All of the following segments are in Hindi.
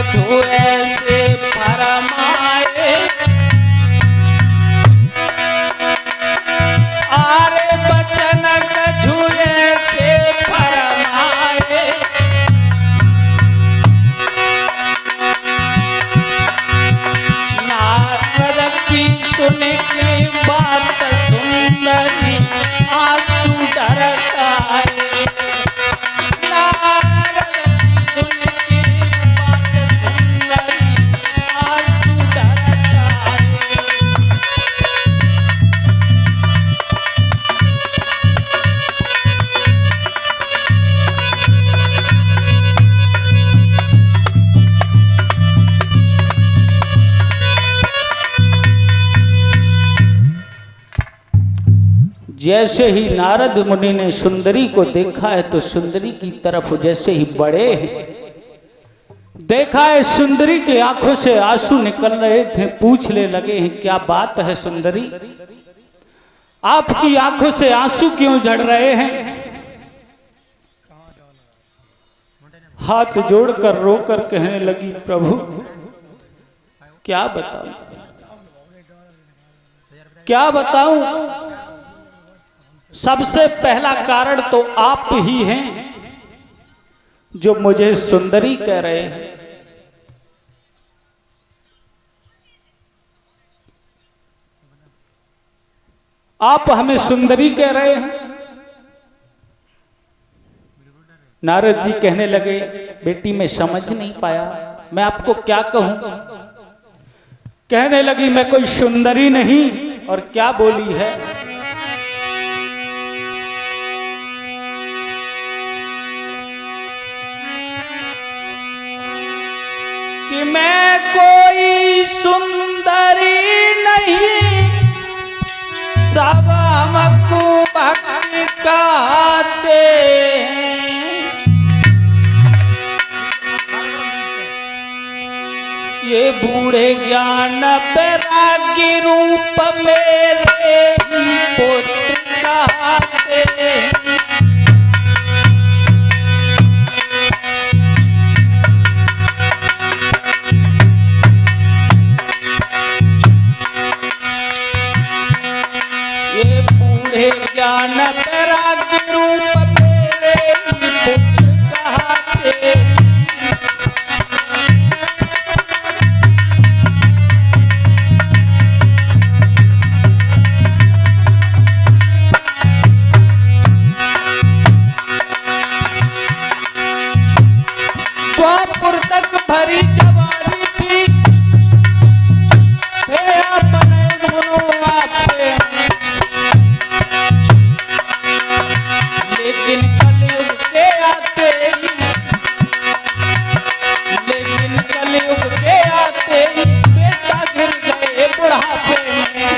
कछु ऐसे फरमाए, आरे बचन कछु ऐसे फरमाए, नारद की सुन के बात सुंदरी आंसू ढरकाए। जैसे ही नारद मुनि ने सुंदरी को देखा है तो सुंदरी की तरफ जैसे ही बढ़े हैं, देखा है सुंदरी के आंखों से आंसू निकल रहे थे। पूछने लगे हैं क्या बात है सुंदरी, आपकी आंखों से आंसू क्यों झड़ रहे हैं? हाथ जोड़कर रोकर कहने लगी प्रभु क्या बताऊं, क्या बताऊं, सबसे पहला कारण तो आप ही हैं जो मुझे सुंदरी कह रहे हैं। आप हमें सुंदरी कह रहे हैं। नारद जी कहने लगे बेटी मैं समझ नहीं पाया, मैं आपको क्या कहूं। कहने लगी मैं कोई सुंदरी नहीं। और क्या बोली है, कि मैं कोई सुंदरी नहीं, सब हमको भक्ति कहते हैं। ये बूढ़े ज्ञान बैरागी रूप मेरे पुत्र कहते हैं। ज्ञान बैरागी रूप मेरे पुत्र कहते। द्वापुर तक भरी जवानी थी, अपने दोनों आपे, लेकिन कलयुग के आते ही, लेकिन कलयुग के आते ही बेटा गिर गए बुढ़ापे में।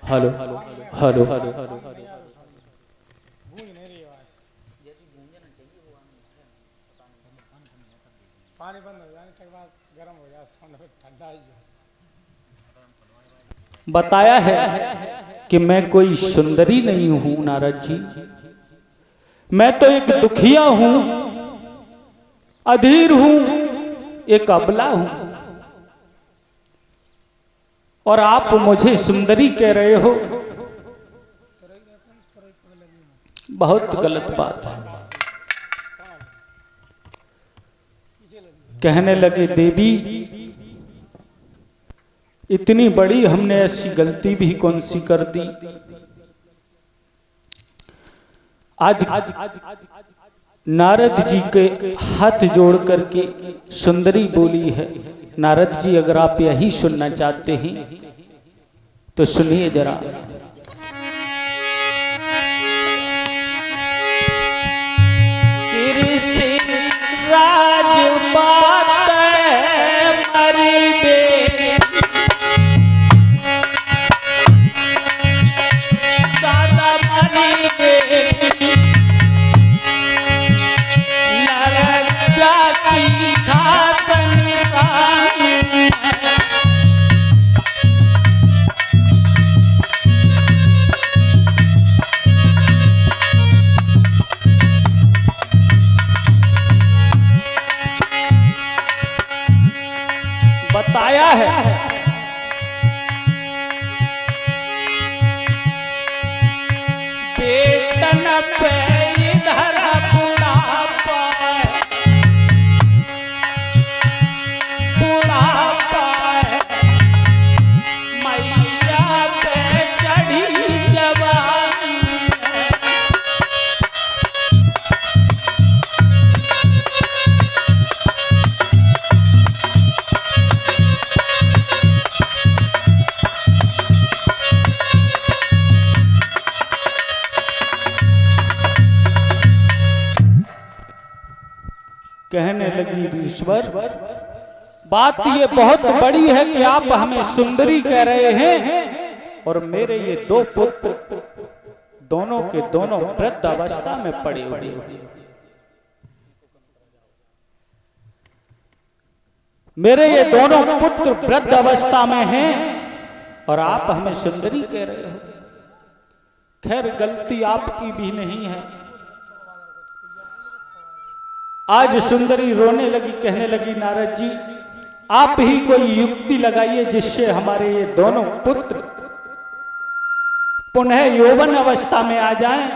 Hello hello hello hello hello गूंज नहीं रही आवाज, जैसी गूंजना चाहिए वो पानी बंद हो जाने के बाद गर्म हो जाए, ठंडा ही जाए। बताया है कि मैं कोई सुंदरी नहीं हूं नारद जी, मैं तो एक दुखिया हूं, अधीर हूं, एक अबला हूं, और आप मुझे सुंदरी कह रहे हो। बहुत गलत बात है। कहने लगे देवी इतनी बड़ी हमने ऐसी गलती भी कौन सी कर दी। आज नारद जी के हाथ जोड़ करके सुंदरी बोली है। नारद जी अगर आप यही सुनना चाहते हैं तो सुनिए जरा। राजपात मरिबे दादा मरिबे नरजा की खातन बताया है। बेटन पे इधर बुढ़ापा मैया पे चढ़ी जवानी। कहने लगी ईश्वर, बात ये बहुत बड़ी है कि आप हमें सुंदरी कह रहे हैं और मेरे ये दो पुत्र दोनों के दोनों वृद्ध अवस्था में पड़े हुए। मेरे ये दोनों पुत्र वृद्ध अवस्था में हैं और आप हमें सुंदरी कह रहे हो। खैर गलती आपकी भी नहीं है। आज सुंदरी रोने लगी, कहने लगी नारद जी आप ही कोई युक्ति लगाइए जिससे हमारे ये दोनों पुत्र पुनः यौवन अवस्था में आ जाएं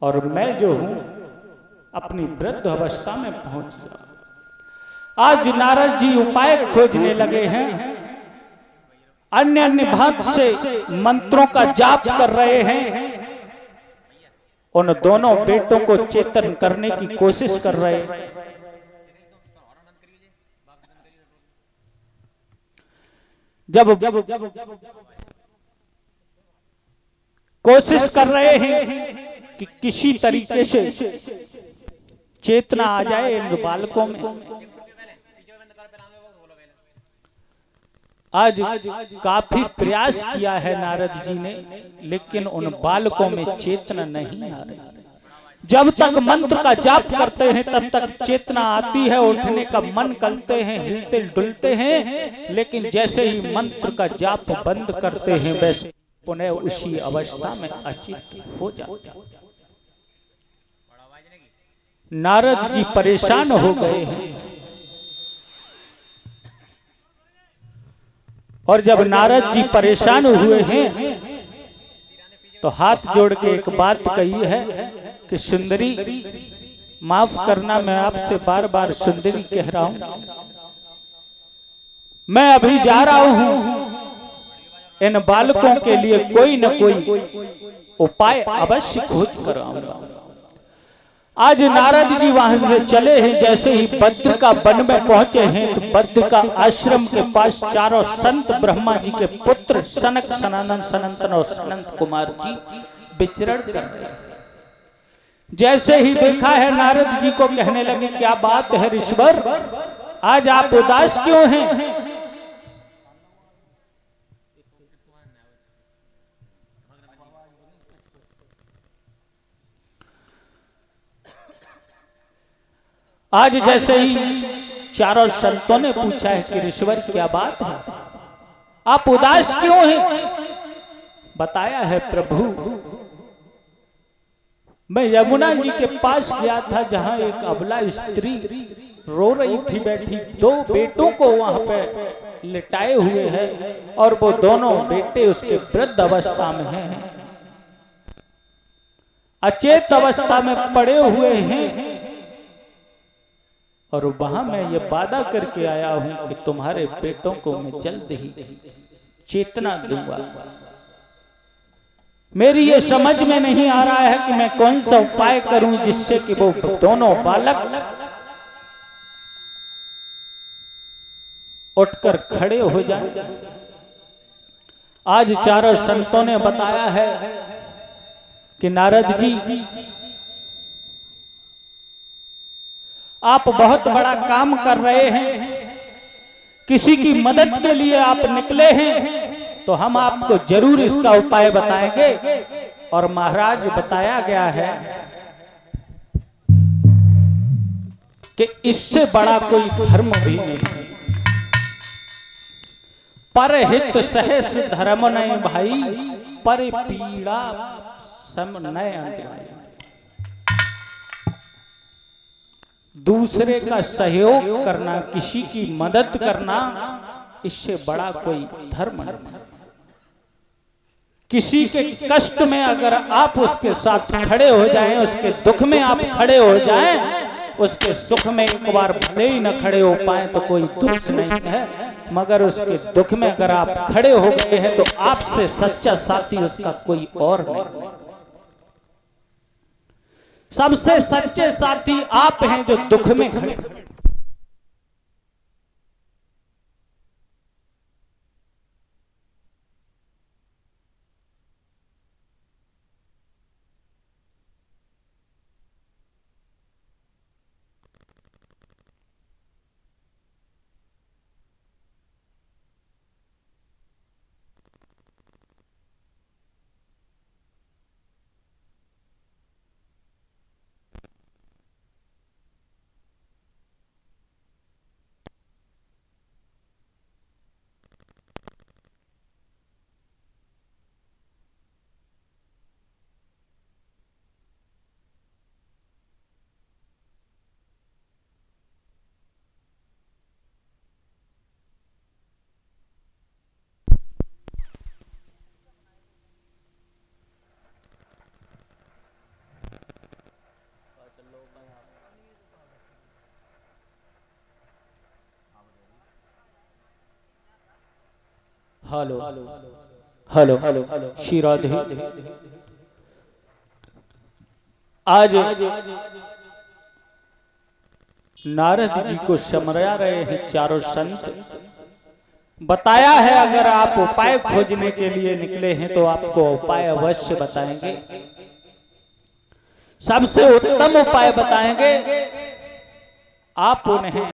और मैं जो हूं अपनी वृद्ध अवस्था में पहुंच जाऊं। आज नारद जी उपाय खोजने लगे हैं, अन्य अन्य भाग से मंत्रों का जाप कर रहे हैं, उन दोनों बेटों को चेतन करने की कोशिश कर रहे हैं। जब कोशिश कर रहे हैं कि किसी तरीके से चेतना आ जाए इन बालकों में। आज काफी प्रयास किया है नारद जी ने, लेकिन उन बालकों में चेतना नहीं आ रही। जब तक मंत्र का जाप करते हैं तब तक चेतना आती है, उठने का मन करते हैं, हिलते डुलते हैं, लेकिन जैसे ही मंत्र का जाप बंद करते हैं वैसे पुनः उसी अवस्था में अचेत हो जाते हैं। नारद जी परेशान हो गए हैं और जब नारद जी परेशान हुए हैं तो हाथ जोड़ के एक बात कही है कि सुंदरी माफ करना, मैं आपसे बार बार सुंदरी कह रहा हूं। मैं अभी जा रहा हूं, इन बालकों के लिए कोई न कोई उपाय अवश्य खोज कर आऊंगा। आज नारद जी वहां से चले हैं। जैसे ही बद्र का वन में पहुंचे हैं तो बद्र का आश्रम के पास चारों संत ब्रह्मा जी के पुत्र सनक, सनातन, सनंतन और सनंत कुमार जी विचरण कर रहे हैं। जैसे ही देखा है नारद जी को कहने लगे क्या बात है ऋषिवर, आज आप उदास क्यों हैं? आज जैसे ही चारों संतों ने पूछा है कि ऋषिवर क्या बात है, आप उदास क्यों हैं? बताया है प्रभु, मैं यमुना जी के पास गया था जहां एक अबला स्त्री रो रही थी बैठी, दो बेटों को वहां पे लिटाए हुए हैं और वो दोनों बेटे उसके वृद्ध अवस्था में हैं, अचेत अवस्था में पड़े हुए हैं। और वहां मैं ये वादा करके आया हूं कि तुम्हारे बेटों को मैं जल्द ही चेतना दूंगा। मेरी ये समझ में नहीं आ रहा है कि मैं कौन सा उपाय करूं जिससे कि वो दोनों बालक उठकर खड़े हो जाएं। आज चारों संतों ने बताया है कि नारद जी, आप बहुत बड़ा काम कर रहे हैं, किसी की मदद के लिए आप निकले हैं, तो हम आपको जरूर इसका उपाय बताएंगे। और महाराज बताया गया है कि इससे बड़ा कोई धर्म भी नहीं। परहित सहस धर्म नहीं भाई, पर पीड़ा सम नय अंतराय। दूसरे का सहयोग करना, किसी की मदद करना, इससे बड़ा कोई धर्म नहीं। किसी के कष्ट में अगर आप उसके साथ खड़े हो जाएं, उसके दुख में आप खड़े हो जाएं, उसके सुख में एक बार भले ही न खड़े हो पाए तो कोई दुख नहीं है, मगर उसके दुख में अगर आप खड़े हो गए हैं तो आपसे सच्चा साथी उसका कोई और नहीं। सबसे सच्चे साथी आप हैं जो दुख में खड़े। Hello hello hello Shri Radhe. आज नारद जी को समझा रहे हैं चारों संत। बताया है अगर आप उपाय खोजने के लिए निकले हैं तो आपको उपाय अवश्य बताएंगे, सबसे उत्तम उपाय बताएंगे। आप उन्हें